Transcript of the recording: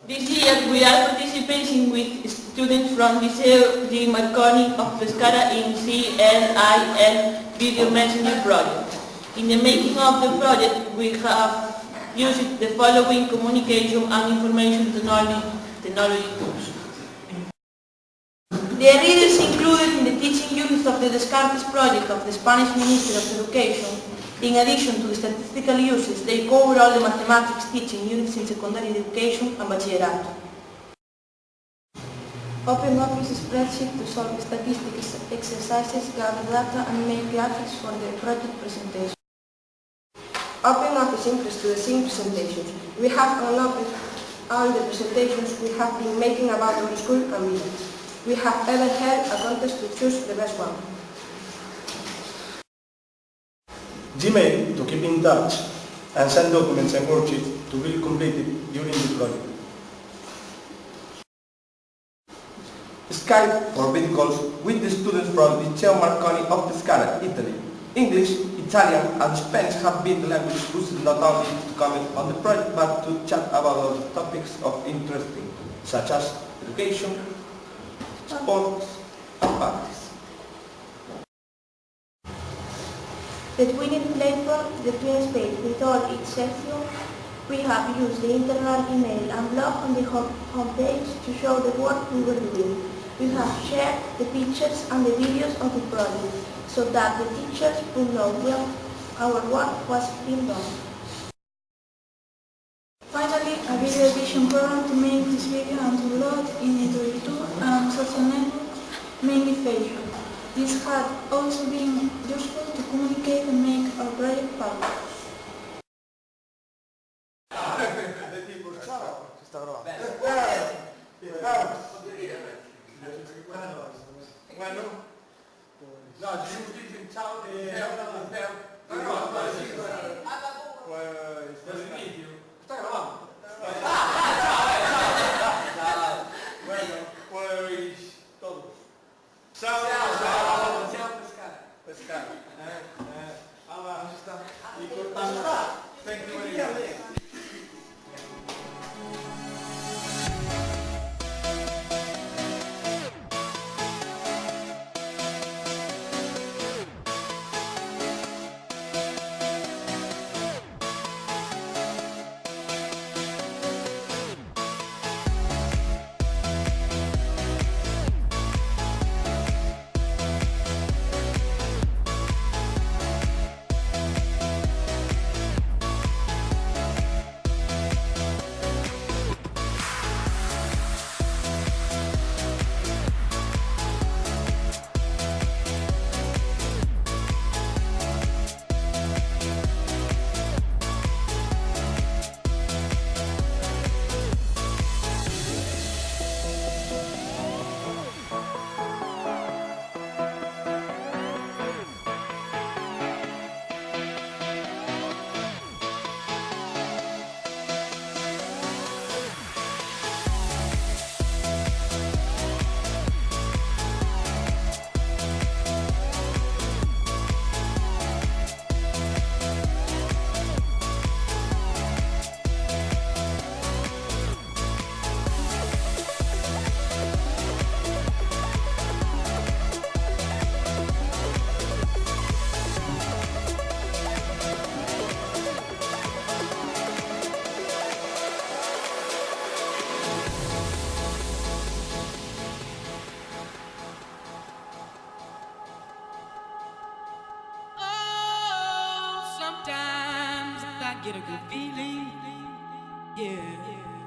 This year we are participating with students from Liceo Di Marconi of Pescara in CNIN Video Messenger project. In the making of the project we have used the following communication and information technology tools. The readers included in the teaching units of the Descartes project of the Spanish Ministry of Education, in addition to the statistical uses, they cover all the mathematics teaching units in secondary education and bachillerato. Open Office spreadsheet to solve statistics exercises, gather data and make graphics for the project presentation. Open Office interest to the same presentations. We have unlocked all the presentations we have been making about our school and village. We have ever held a contest to choose the best one. Gmail to keep in touch and send documents and worksheets to be completed during the project. Skype for video calls with the students from the Liceo Marconi of Pescara, Italy. English, Italian and Spanish have been the languages used not only to comment on the project but to chat about other topics of interest, such as education, sports and practice. The Twinning platform, the TwinSpace with all its sections, we have used the internal email and blog on the homepage to show the work we were doing. We have shared the pictures and the videos of the project so that the teachers would know where our work was being done. Finally, a video edition program to make this video and to upload in YouTube and social networks, mainly Facebook. This had also been useful to communicate and make our project public. Thank you very much. Sometimes I get a good feeling, yeah.